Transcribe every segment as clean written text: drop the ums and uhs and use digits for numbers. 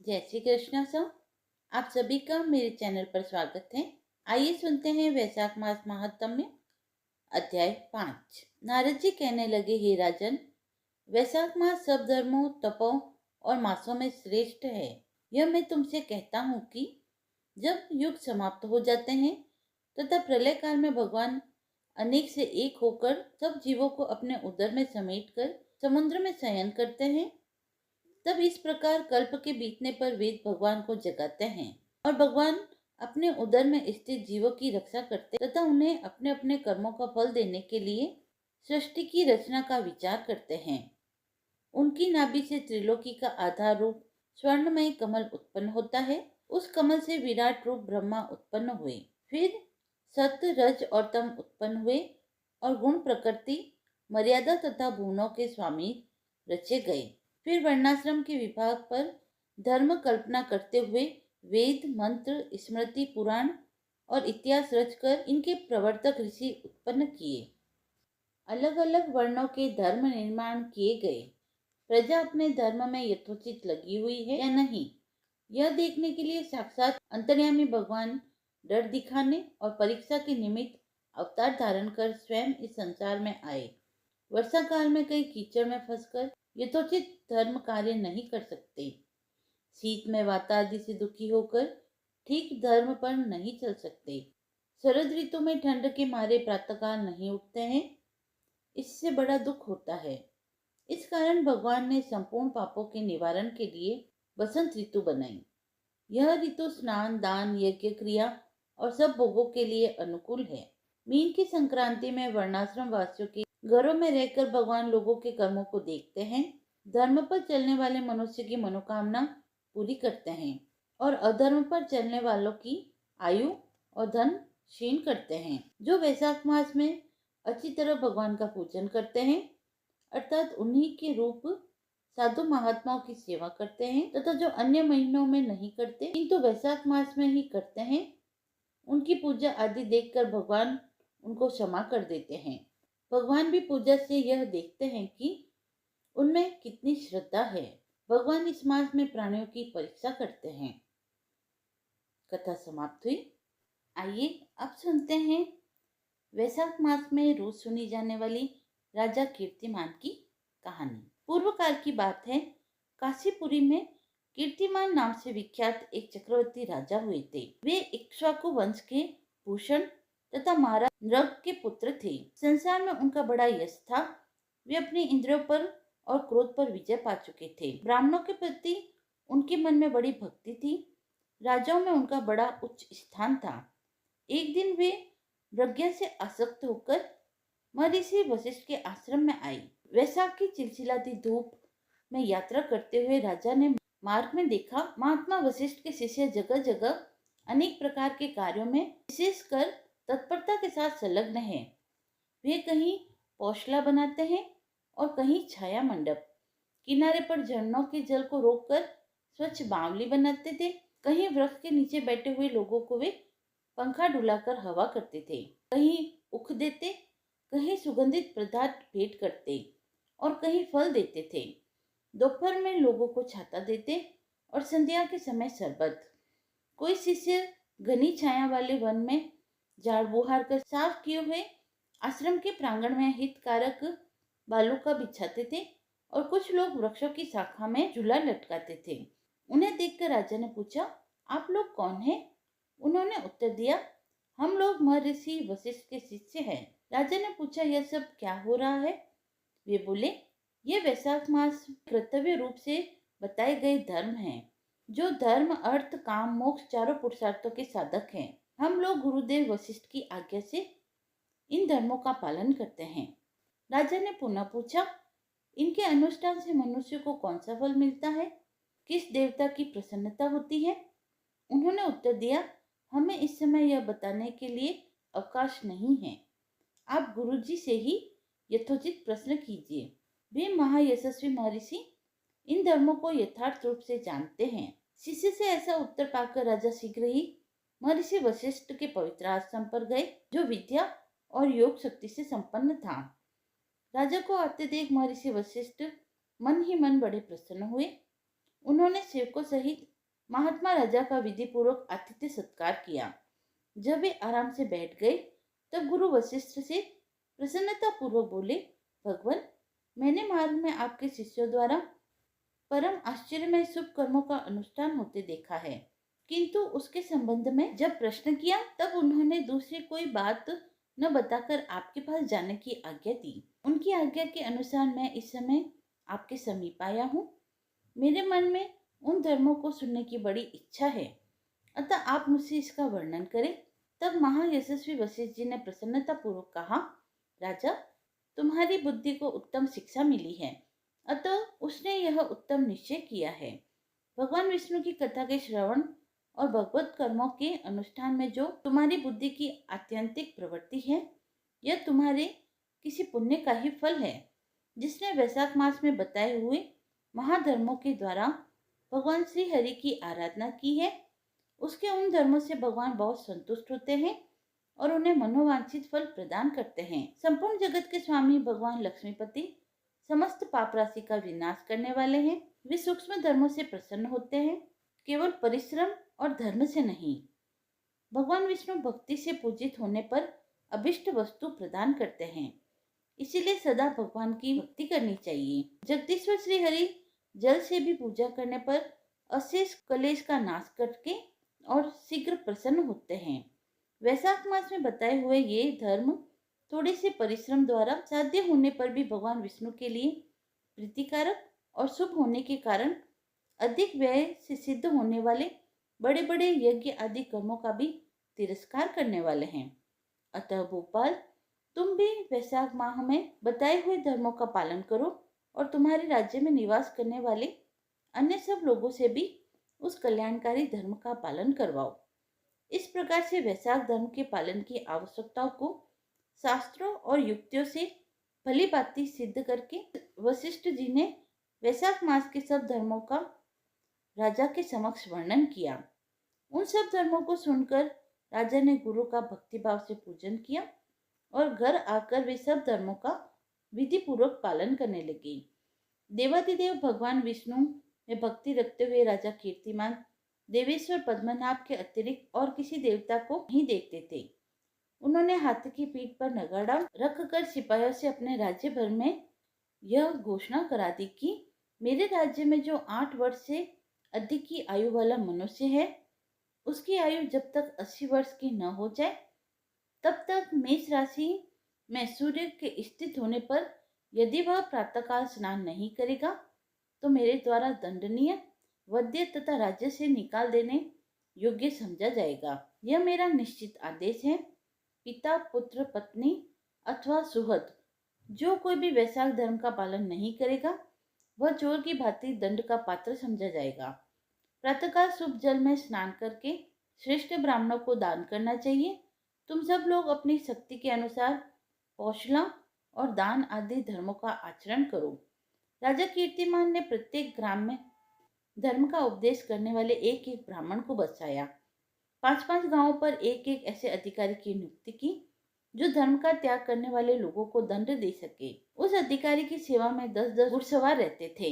जय श्री कृष्णा सर। आप सभी का मेरे चैनल पर स्वागत है। आइए सुनते हैं वैशाख मास महात्म्य। अध्याय 5। नारद जी कहने लगे, हे राजन, वैशाख मास सब धर्मों, तपों और मासों में श्रेष्ठ है। यह मैं तुमसे कहता हूँ कि जब युग समाप्त हो जाते हैं तथा प्रलय काल में भगवान अनेक से एक होकर सब जीवों को अपने उदर में समेटकर समुद्र में शयन करते हैं, तब इस प्रकार कल्प के बीतने पर वेद भगवान को जगाते हैं और भगवान अपने उदर में स्थित जीवों की रक्षा करते तथा उन्हें अपने अपने कर्मों का फल देने के लिए सृष्टि की रचना का विचार करते हैं। उनकी नाभि से त्रिलोकी का आधार रूप स्वर्णमय कमल उत्पन्न होता है। उस कमल से विराट रूप ब्रह्मा उत्पन्न हुए। फिर सत्य, रज और तम उत्पन्न हुए और गुण, प्रकृति, मर्यादा तथा भुवनों के स्वामी रचे गए। फिर वर्णाश्रम के विभाग पर धर्म कल्पना करते हुए वेद, मंत्र, स्मृति, पुराण और इतिहास रचकर इनके प्रवर्तक ऋषि उत्पन्न किए। अलग अलग वर्णों के धर्म निर्माण किए गए। प्रजा अपने धर्म में यथोचित लगी हुई है या नहीं, यह देखने के लिए साक्षात अंतर्यामी भगवान डर दिखाने और परीक्षा के निमित्त अवतार धारण कर स्वयं इस संसार में आए। वर्षा काल में कई कीचड़ में फंसकर यथोचित धर्म कार्य नहीं कर सकते। शीत में वाता आदि से दुखी होकर ठीक धर्म पर नहीं चल सकते। शरद ऋतु में ठंड के मारे प्रातःकाल नहीं उठते हैं, इससे बड़ा दुख होता है। इस कारण भगवान ने संपूर्ण पापों के निवारण के लिए बसंत ऋतु बनाई। यह ऋतु स्नान, दान, यज्ञ, क्रिया और सब भोगों के लिए अनुकूल है। मीन की संक्रांति में वर्णाश्रम वासियों के घरों में रहकर भगवान लोगों के कर्मों को देखते हैं, धर्म पर चलने वाले मनुष्य की मनोकामना पूरी करते हैं और अधर्म पर चलने वालों की आयु और धन क्षीण करते हैं। जो वैशाख मास में अच्छी तरह भगवान का पूजन करते हैं, अर्थात उन्हीं के रूप साधु महात्माओं की सेवा करते हैं, तथा जो अन्य महीनों में नहीं करते किंतु वैशाख मास में ही करते हैं, उनकी पूजा आदि देखकर भगवान उनको क्षमा कर देते हैं। भगवान भी पूजा से यह देखते हैं कि उनमें कितनी श्रद्धा है। भगवान इस मास में प्राणियों की परीक्षा करते हैं। कथा समाप्त हुई। आइए अब सुनते हैं वैशाख मास में रोज सुनी जाने वाली राजा कीर्तिमान की कहानी। पूर्व काल की बात है। काशीपुरी में कीर्तिमान नाम से विख्यात एक चक्रवर्ती राजा हुए थे। वे इक्ष्वाकु वंश के भूषण तथा महाराज नृग के पुत्र थे। संसार में उनका बड़ा यश था। वे अपने इंद्रियों पर और क्रोध पर विजय पा चुके थे। ब्राह्मणों के प्रति उनके मन में बड़ी भक्ति थी। राजाओं में उनका बड़ा उच्च स्थान था। एक दिन वे प्रज्ञा से आसक्त होकर महर्षि वशिष्ठ के आश्रम में आई। वैशाख की चिलचिलाती धूप में यात्रा करते हुए राजा ने मार्ग में देखा, महात्मा वशिष्ठ के शिष्य जगह जगह अनेक प्रकार के कार्यों में विशेषकर तत्परता के साथ संलग्न हैं। वे कहीं पौशला बनाते हैं और कहीं छाया मंडप, किनारे पर झरनों के जल को रोककर स्वच्छ बावली बनाते थे। कहीं वृक्ष के नीचे बैठे हुए लोगों को वे पंखा डुलाकर हवा करते थे। कहीं उख देते, कहीं सुगंधित पदार्थ भेंट करते और कहीं फल देते थे। दोपहर में लोगों को छाता देते और संध्या के समय शरबत। कोई शिष्य घनी छाया वाले वन में झाड़ बुहार कर साफ किए हुए आश्रम के प्रांगण में हितकारक बालू का बिछाते थे और कुछ लोग वृक्षों की शाखा में झूला लटकाते थे। उन्हें देखकर राजा ने पूछा, आप लोग कौन हैं? उन्होंने उत्तर दिया, हम लोग महर्षि वशिष्ठ के शिष्य हैं। राजा ने पूछा, यह सब क्या हो रहा है? वे बोले, ये वैशाख मास कर्तव्य रूप से बताए गए धर्म हैं, जो धर्म, अर्थ, काम, मोक्ष चारों पुरुषार्थों के साधक हैं। हम लोग गुरुदेव वशिष्ठ की आज्ञा से इन धर्मों का पालन करते हैं। राजा ने पुनः पूछा, इनके अनुष्ठान से मनुष्य को कौन सा फल मिलता है? किस देवता की प्रसन्नता होती है? उन्होंने उत्तर दिया, हमें इस समय यह बताने के लिए अवकाश नहीं है। आप गुरुजी से ही यथोचित प्रश्न कीजिए। वे महायशस्वी महर्षि इन धर्मों को यथार्थ रूप से जानते हैं। शिष्य से ऐसा उत्तर पाकर राजा शीघ्र ही महर्षि वशिष्ठ के पवित्र आश्रम पर गए, जो विद्या और योग शक्ति से संपन्न था। राजा को आते देख महर्षि वशिष्ठ मन ही मन बड़े प्रसन्न हुए। उन्होंने सेवकों सहित महात्मा राजा का विधि पूर्वक आतिथ्य सत्कार किया। जब वे आराम से बैठ गए तब गुरु वशिष्ठ से प्रसन्नता पूर्वक बोले, भगवान, मैंने मार्ग में आपके शिष्यों द्वारा परम आश्चर्यमय शुभ कर्मों का अनुष्ठान होते देखा है, किंतु उसके संबंध में जब प्रश्न किया तब उन्होंने दूसरी कोई बात न बताकर आपके पास जाने की आज्ञा दी। उनकी आज्ञा के अनुसार मैं इस समय आपके समीप आया हूँ। मेरे मन में उन धर्मों को सुनने की बड़ी इच्छा है, अतः आप मुझसे इसका वर्णन करें। तब महायशस्वी वशिष्ठ जी ने प्रसन्नता पूर्वक कहा, राजा, तुम्हारी बुद्धि को उत्तम शिक्षा मिली है, अतः उसने यह उत्तम निश्चय किया है। भगवान विष्णु की कथा के श्रवण और भगवत कर्मों के अनुष्ठान में जो तुम्हारी बुद्धि की आत्यंतिक प्रवृत्ति है, यह तुम्हारे किसी पुण्य का ही फल है, जिसने वैशाख मास में बताए हुए महाधर्मों के द्वारा भगवान श्री हरि की आराधना की है। उसके उन धर्मों से भगवान बहुत संतुष्ट होते हैं और उन्हें मनोवांछित फल प्रदान करते हैं। संपूर्ण जगत के स्वामी भगवान लक्ष्मीपति समस्त पाप राशि का विनाश करने वाले हैं। वे सूक्ष्म धर्मों से प्रसन्न होते हैं, केवल परिश्रम और धर्म से नहीं। भगवान विष्णु भक्ति से पूजित होने पर अभिष्ट वस्तु प्रदान करते हैं, इसीलिए सदा भगवान की भक्ति करनी चाहिए। जगदीश्वर श्री हरि जल से भी पूजा करने पर अशेष कलेश का नाश करके और शीघ्र प्रसन्न होते हैं। वैशाख मास में बताए हुए ये धर्म थोड़े से परिश्रम द्वारा साध्य होने पर भी भगवान विष्णु के लिए प्रीतिकारक और शुभ होने के कारण अधिक व्यय से सिद्ध होने वाले बड़े बड़े यज्ञ आदि कर्मों का भी तिरस्कार करने वाले हैं। अतः भोपाल, तुम भी वैशाख माह में बताए हुए धर्मों का पालन करो और तुम्हारे राज्य में निवास करने वाले अन्य सब लोगों से भी उस कल्याणकारी धर्म का पालन करवाओ। इस प्रकार से वैशाख धर्म के पालन की आवश्यकताओं को शास्त्रों और युक्तियों से भली भांति सिद्ध करके वशिष्ठ जी ने वैशाख मास के सब धर्मों का राजा के समक्ष वर्णन किया। उन सब धर्मों को सुनकर राजा ने गुरु का भक्तिभाव से पूजन किया और घर आकर वे सब धर्मों का विधि पूर्वक पालन करने लगे। देवादिदेव भगवान विष्णु में भक्ति रखते हुए राजा कीर्तिमान देवेश्वर पद्मनाभ के अतिरिक्त और किसी देवता को नहीं देखते थे। उन्होंने हाथी की पीठ पर नगाड़ा रखकर सिपाहियों से अपने राज्य भर में यह घोषणा करा दी कि मेरे राज्य में जो 8 वर्ष से अधिक की आयु वाला मनुष्य है, उसकी आयु जब तक 80 वर्ष की न हो जाए तब तक मेष राशि में सूर्य के स्थित होने पर यदि वह प्रातःकाल स्नान नहीं करेगा तो मेरे द्वारा दंडनीय, वध्य तथा राज्य से निकाल देने योग्य समझा जाएगा। यह मेरा निश्चित आदेश है। पिता, पुत्र, पत्नी अथवा सुहृद जो कोई भी वैशाख धर्म का पालन नहीं करेगा वह चोर की भांति दंड का पात्र समझा जाएगा। प्रातःकाल शुभ जल में स्नान करके श्रेष्ठ ब्राह्मणों को दान करना चाहिए। तुम सब लोग अपनी शक्ति के अनुसार कौशला और दान आदि धर्मों का आचरण करो। राजा कीर्तिमान ने प्रत्येक ग्राम में धर्म का उपदेश करने वाले एक एक ब्राह्मण को बसाया। 5-5 गांवों पर एक एक ऐसे अधिकारी की नियुक्ति की जो धर्म का त्याग करने वाले लोगों को दंड दे सके। उस अधिकारी की सेवा में 10-10 घुड़सवार रहते थे।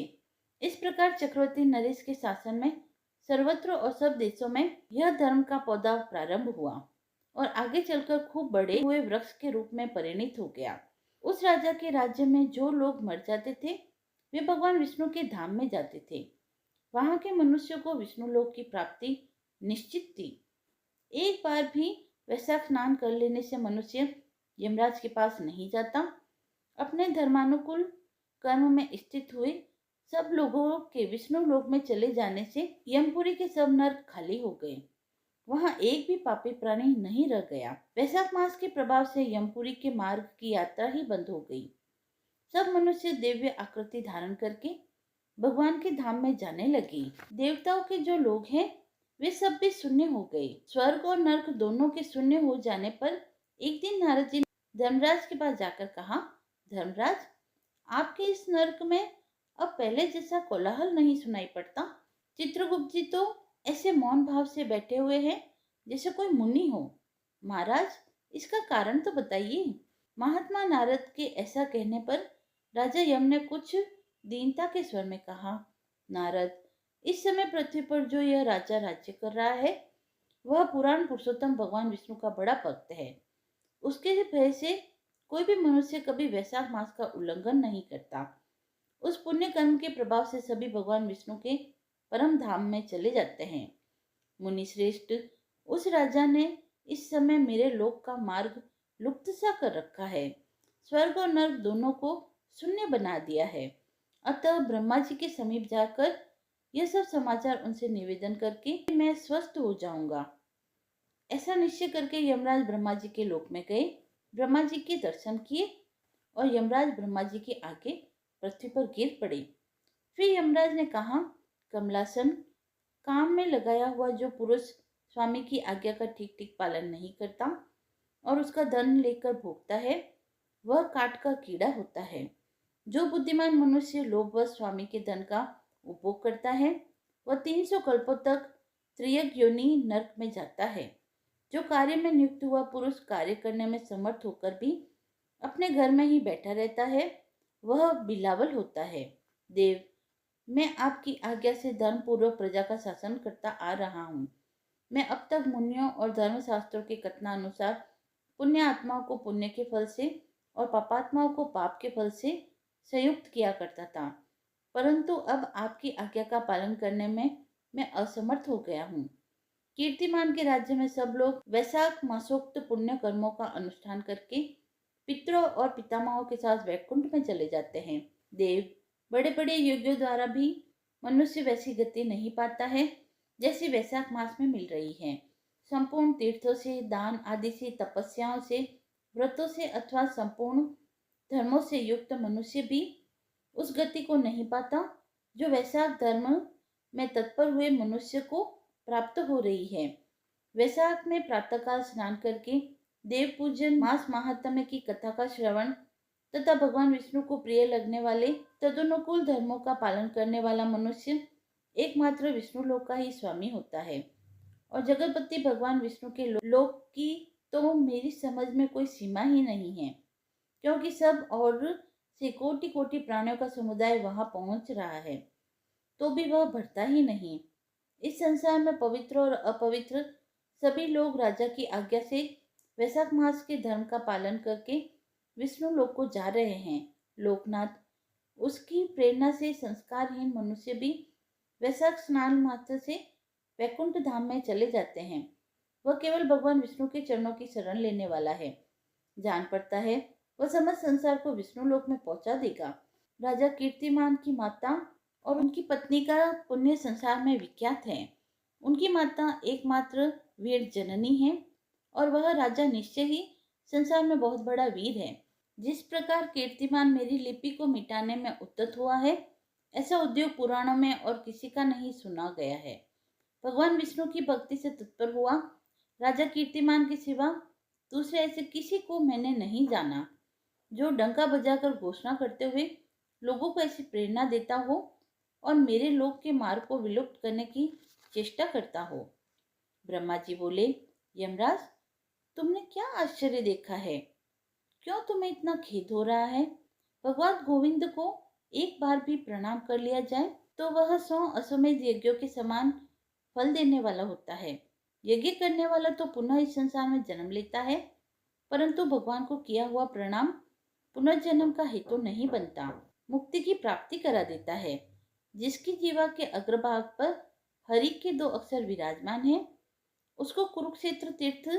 इस प्रकार चक्रवर्ती नरेश के शासन में सर्वत्र और सब देशों में यह धर्म का पौधा प्रारंभ हुआ और आगे चलकर खूब बड़े हुए वृक्ष के रूप में परिणित हो गया। उस राजा के राज्य में जो लोग मर जाते थे वे भगवान विष्णु के धाम में जाते थे। वहां के मनुष्यों को विष्णु लोक की प्राप्ति निश्चित थी। एक बार भी वैशाख स्नान कर लेने से मनुष्य यमराज के पास नहीं जाता। अपने धर्मानुकूल कर्म में स्थित हुए सब लोगों के विष्णु लोक में चले जाने से यमपुरी के सब नरक खाली हो गए। वहां एक भी पापी प्राणी नहीं रह गया। वैशाख मास के प्रभाव से यमपुरी के मार्ग की यात्रा ही बंद हो गई। सब मनुष्य दिव्य आकृति धारण करके भगवान के धाम में जाने लगे। देवताओं के जो लोग हैं वे सब भी शून्य हो गए। स्वर्ग और नरक दोनों के शून्य हो जाने पर एक दिन नारद जी ने धर्मराज के पास जाकर कहा, धर्मराज, आपके इस नरक में अब पहले जैसा कोलाहल नहीं सुनाई पड़ता। चित्रगुप्त जी तो ऐसे मौन भाव से बैठे हुए हैं जैसे कोई मुनि हो। महाराज, इसका कारण तो बताइए। महात्मा नारद के ऐसा कहने पर राजा यम ने कुछ दीनता के स्वर में कहा, नारद, इस समय पृथ्वी पर जो यह राजा राज्य कर रहा है वह पुराण पुरुषोत्तम भगवान विष्णु का बड़ा भक्त है। उसके भय से कोई भी मनुष्य कभी वैशाख मास का उल्लंघन नहीं करता। उस पुण्य कर्म के प्रभाव से सभी भगवान विष्णु के परम धाम में चले जाते हैं। मुनि श्रेष्ठ, उस राजा ने इस समय मेरे लोक का मार्ग लुप्त सा कर रखा है। स्वर्ग और नर्क दोनों को शून्य बना दिया है। अतः ब्रह्मा जी के समीप जाकर यह सब समाचार उनसे निवेदन करके मैं स्वस्थ हो जाऊंगा। ऐसा निश्चय करके यमराज ब्रह्मा जी के लोक में गए, ब्रह्मा जी के दर्शन किए और यमराज ब्रह्मा जी के आगे पृथ्वी पर गिर पड़े। फिर यमराज ने कहा, कमलासन, काम में लगाया हुआ जो पुरुष स्वामी की आज्ञा का ठीक ठीक पालन नहीं करता और उसका धन लेकर भोगता है, वह काट का कीड़ा होता है। जो बुद्धिमान मनुष्य लोभवश स्वामी के धन का उपभोग करता है वह 300 कल्पों तक त्रियक योनि नरक में जाता है। जो कार्य में नियुक्त हुआ पुरुष कार्य करने में समर्थ होकर भी अपने घर में ही बैठा रहता है वह बिलावल होता है। देव, मैं आपकी आज्ञा से धर्म पूर्वक प्रजा का शासन करता आ रहा हूँ। मैं अब तक मुनियों और धर्मशास्त्रों के कथनानुसार पुण्य आत्माओं को पुण्य के फल से और पापात्माओं को पाप के फल से संयुक्त किया करता था, परंतु अब आपकी आज्ञा का पालन करने में मैं असमर्थ हो गया हूँ। कीर्तिमान के राज्य में सब लोग वैशाख मासोक्त पुण्य कर्मों का अनुष्ठान करके पितरों और पितामहों के साथ वैकुंठ में चले जाते हैं। देव, बड़े बड़े यज्ञों द्वारा भी मनुष्य वैसी गति नहीं पाता है जैसी वैशाख मास में मिल रही है। संपूर्ण तीर्थों से, दान आदि से, तपस्याओं से, व्रतों से अथवा संपूर्ण धर्मों से युक्त मनुष्य भी उस गति को नहीं पाता जो वैशाख धर्म में तत्पर हुए मनुष्य को प्राप्त हो रही है। वैशाख में प्रातःकाल स्नान करके देव पूजन, मास महात्म्य की कथा का श्रवण तथा भगवान विष्णु को प्रिय लगने वाले तदनुकूल धर्मों का पालन करने वाला मनुष्य एकमात्र विष्णु लोक का ही स्वामी होता है। और जगतपति भगवान विष्णु के लोक की तो मेरी समझ में कोई सीमा ही नहीं है, क्योंकि सब और से कोटि कोटि प्राणियों का समुदाय वहां पहुंच रहा है तो भी वह भरता ही नहीं। इस संसार में पवित्र और अपवित्र सभी लोग राजा की आज्ञा से वैशाख मास के धर्म का पालन करके विष्णु लोक को जा रहे हैं। लोकनाथ, उसकी प्रेरणा से संस्कारहीन मनुष्य भी वैशाख स्नान मात्र से वैकुंठ धाम में चले जाते हैं। वह केवल भगवान विष्णु के चरणों की शरण लेने वाला है। जान पड़ता है वह समस्त संसार को विष्णु लोक में पहुंचा देगा। राजा कीर्तिमान की माता और उनकी पत्नी का पुण्य संसार में विख्यात है। उनकी माता एकमात्र वीर जननी है और वह राजा निश्चय ही संसार में बहुत बड़ा वीर है। जिस प्रकार कीर्तिमान मेरी लिपि को मिटाने में उद्यत हुआ है, ऐसा उद्योग पुराणों में और किसी का नहीं सुना गया है। भगवान विष्णु की भक्ति से तत्पर हुआ राजा कीर्तिमान के सिवा दूसरे ऐसे किसी को मैंने नहीं जाना जो डंका बजाकर घोषणा करते हुए लोगों को ऐसी प्रेरणा देता हो और मेरे लोक के मार्ग को विलुप्त करने की चेष्टा करता हो। ब्रह्मा जी बोले, यमराज, तुमने क्या आश्चर्य देखा है? क्यों तुम्हें इतना खेद हो रहा है? भगवान गोविंद को एक बार भी प्रणाम कर लिया जाए तो वह 100 अश्वमेध यज्ञों के समान फल देने वाला होता है। यज्ञ करने वाला तो पुनः इस संसार में जन्म लेता है, परंतु भगवान को किया हुआ प्रणाम पुनर्जन्म का हेतु नहीं बनता, मुक्ति की प्राप्ति करा देता है। जिसकी जीवा के अग्रभाग पर हरि के 2 अक्षर विराजमान हैं, उसको कुरुक्षेत्र तीर्थ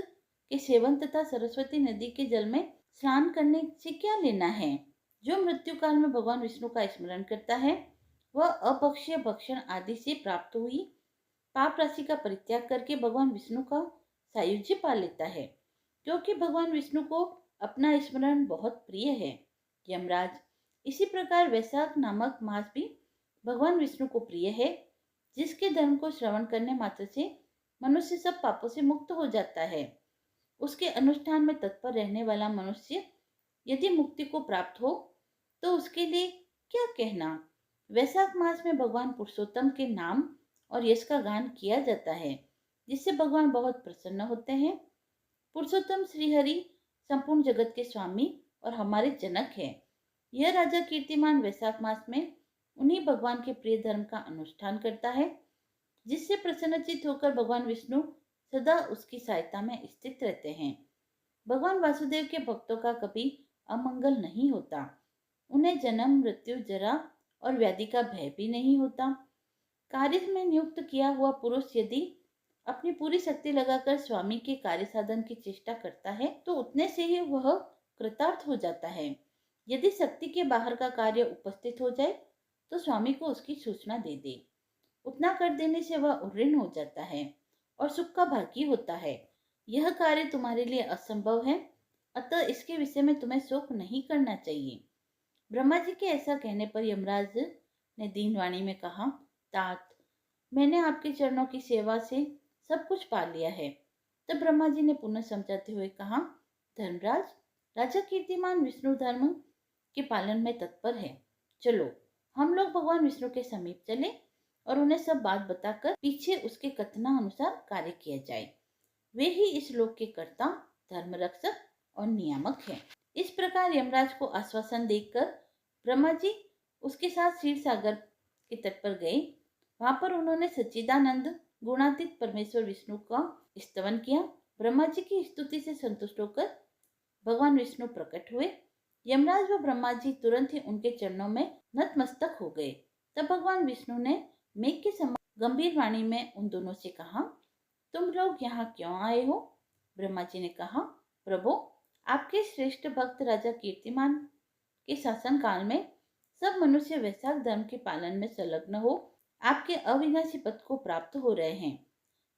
के सेवन तथा सरस्वती नदी के जल में स्नान करने से क्या लेना है? जो मृत्यु काल में भगवान विष्णु का स्मरण करता है वह अभक्ष्य भक्षण आदि से प्राप्त हुई पाप राशि का परित्याग करके भगवान विष्णु का सायुज्य पा लेता है, क्योंकि भगवान विष्णु को अपना स्मरण बहुत प्रिय है। यमराज, इसी प्रकार वैशाख नामक मास भी भगवान विष्णु को प्रिय है, जिसके धर्म को श्रवण करने मात्र से मनुष्य सब पापों से मुक्त हो जाता है। उसके अनुष्ठान में तत्पर रहने वाला मनुष्य यदि मुक्ति को प्राप्त हो तो उसके लिए क्या कहना। वैशाख मास में भगवान पुरुषोत्तम के नाम और यश का गान किया जाता है, जिससे भगवान बहुत प्रसन्न होते हैं। पुरुषोत्तम श्रीहरि संपूर्ण जगत के स्वामी और हमारे जनक है। यह राजा कीर्तिमान वैशाख मास में उन्हीं भगवान के प्रिय धर्म का अनुष्ठान करता है, जिससे प्रसन्नचित होकर भगवान विष्णु सदा उसकी सहायता में स्थित रहते हैं। भगवान वासुदेव के भक्तों का कभी अमंगल नहीं होता। उन्हें जन्म, मृत्यु, जरा और व्याधि का भय भी नहीं होता। कार्य में नियुक्त किया हुआ पुरुष यदि अपनी पूरी शक्ति लगाकर स्वामी के कार्य साधन की चेष्टा करता है तो उतने से ही वह कृतार्थ हो जाता है। यदि शक्ति के बाहर का कार्य उपस्थित हो जाए तो स्वामी को उसकी सूचना दे दे। उतना कर देने से वह उऋण हो जाता है और सुख का भागी होता है। यह कार्य तुम्हारे लिए असंभव है, अतः इसके विषय में तुम्हें शोक नहीं करना चाहिए। ब्रह्मा जी के ऐसा कहने पर यमराज ने दीनवाणी में कहा, तात, मैंने आपके चरणों की सेवा से सब कुछ पा लिया है। तब ब्रह्मा जी ने पुनः समझाते हुए कहा, धर्मराज, राजा कीर्तिमान विष्णु धर्म के पालन में तत्पर है। चलो हम लोग भगवान विष्णु के समीप चले और उन्हें सब बात बताकर पीछे उसके कथना अनुसार कार्य किया जाए। वे ही इस लोक के कर्ता, धर्म रक्षक और नियामक हैं। इस प्रकार यमराज को आश्वासन देकर ब्रह्मा जी उसके साथ क्षीर सागर के तट पर गए। वहां पर उन्होंने सच्चिदानंद गुणातीत परमेश्वर विष्णु का स्तवन किया। ब्रह्मा जी की स्तुति से संतुष्ट होकर भगवान विष्णु प्रकट हुए। यमराज व ब्रह्मा जी तुरंत ही उनके चरणों में नतमस्तक हो गए। तब भगवान विष्णु ने मेघ के समान गंभीर वाणी में उन दोनों से कहा, तुम लोग यहाँ क्यों आए हो? ब्रह्मा जी ने कहा, प्रभु, आपके श्रेष्ठ भक्त राजा कीर्तिमान के शासन काल में सब मनुष्य वैशाख धर्म के पालन में संलग्न हो आपके अविनाशी पद को प्राप्त हो रहे हैं।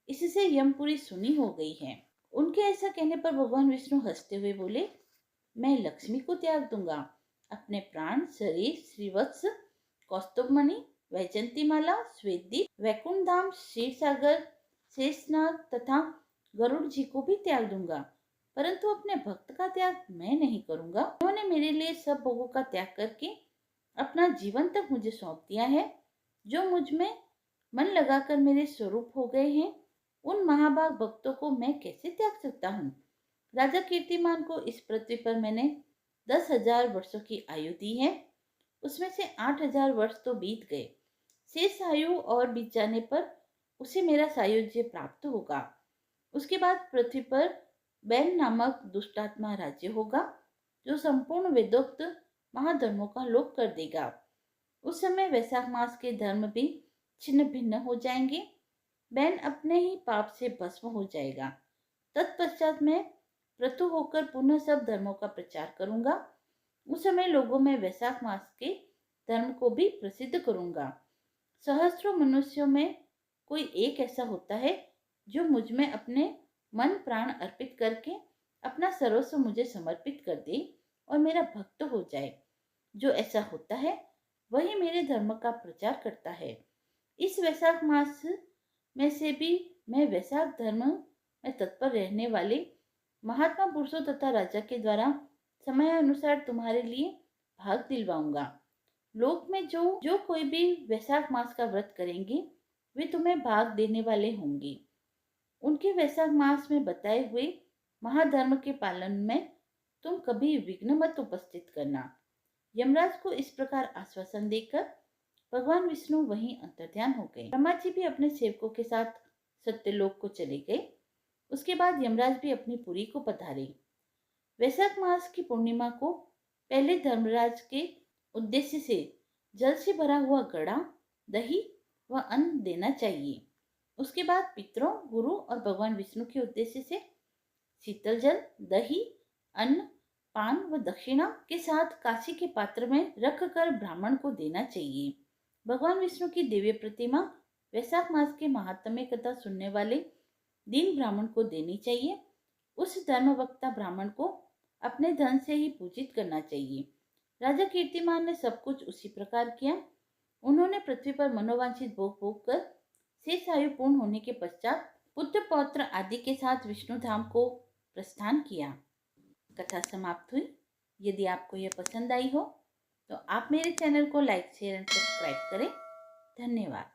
इससे यमपुरी सुनी हो गई है। उनके ऐसा कहने पर भगवान विष्णु हंसते हुए बोले, मैं लक्ष्मी को त्याग दूंगा। अपने प्राण, शरीर, श्रीवत्स, कौस्तुभमणि, वैजंतीमाला, श्वेतदीप, वैकुंठ धाम, क्षीर सागर, शेषनाग तथा गरुड़ जी को भी त्याग दूंगा, परंतु अपने भक्त का त्याग मैं नहीं करूंगा। उन्होंने मेरे लिए सब भोगों का त्याग करके अपना जीवन तक मुझे सौंप दिया है। जो मुझ में मन लगाकर मेरे स्वरूप हो गए हैं, उन महाभाग भक्तों को मैं कैसे त्याग सकता हूँ? राजा कीर्तिमान को इस पृथ्वी पर मैंने 10,000 वर्षों की आयु दी है। उसमें से 8,000 वर्ष तो बीत गए। शेष आयु और बीत जाने पर उसे मेरा सायुज्य प्राप्त होगा। उसके बाद पृथ्वी पर बैन नामक दुष्टात्मा राज्य होगा, जो संपूर्ण वेदोक्त महाधर्मों का लोप कर देगा। उस समय वैशाख मास के धर्म भी छिन्न भिन्न हो जाएंगे। बैन अपने ही पाप से भस्म हो जाएगा। तत्पश्चात मैं प्रतु होकर पुनः सब धर्मों का प्रचार करूंगा। उस समय लोगों में वैशाख मास के धर्म को भी प्रसिद्ध करूंगा। सहस्त्रों मनुष्यों में कोई एक ऐसा होता है जो मुझ में अपने मन प्राण अर्पित करके अपना सर्वस्व मुझे समर्पित कर दे और मेरा भक्त हो जाए। जो ऐसा होता है वही मेरे धर्म का प्रचार करता है। इस वैशाख मास में से भी मैं वैशाख धर्म में तत्पर रहने वाले महात्मा पुरुषों तथा राजा के द्वारा समय अनुसार तुम्हारे लिए भाग दिलवाऊंगा। लोक में जो कोई भी वैशाख मास का व्रत करेंगे वे तुम्हें भाग देने वाले होंगे। उनके वैशाख मास में बताए हुए महाधर्म के पालन में तुम कभी विघ्न मत उपस्थित करना। यमराज को इस प्रकार आश्वासन देकर भगवान विष्णु वहीं अंतर्ध्यान हो गए। ब्रह्मा जी भी अपने सेवकों के साथ सत्यलोक को चले गए। उसके बाद यमराज भी अपनी पुरी को पधारे। वैशाख मास की पूर्णिमा को पहले धर्मराज के उद्देश्य से जल से भरा हुआ घड़ा, दही व अन्न देना चाहिए। उसके बाद पितरों, गुरु और भगवान विष्णु के उद्देश्य से शीतल जल, दही, अन्न, पान व दक्षिणा के साथ कांसी के पात्र में रखकर ब्राह्मण को देना चाहिए। भगवान विष्णु की दिव्य प्रतिमा वैशाख मास के महात्म्य कथा सुनने वाले दीन ब्राह्मण को देनी चाहिए। उस धर्मवक्ता ब्राह्मण को अपने धन से ही पूजित करना चाहिए। राजा कीर्तिमान ने सब कुछ उसी प्रकार किया। उन्होंने पृथ्वी पर मनोवांछित भोग भोग कर शेष आयु पूर्ण होने के पश्चात पुत्र पौत्र आदि के साथ विष्णु धाम को प्रस्थान किया। कथा समाप्त हुई। यदि आपको यह पसंद आई हो तो आप मेरे चैनल को लाइक, शेयर एंड सब्सक्राइब करें। धन्यवाद।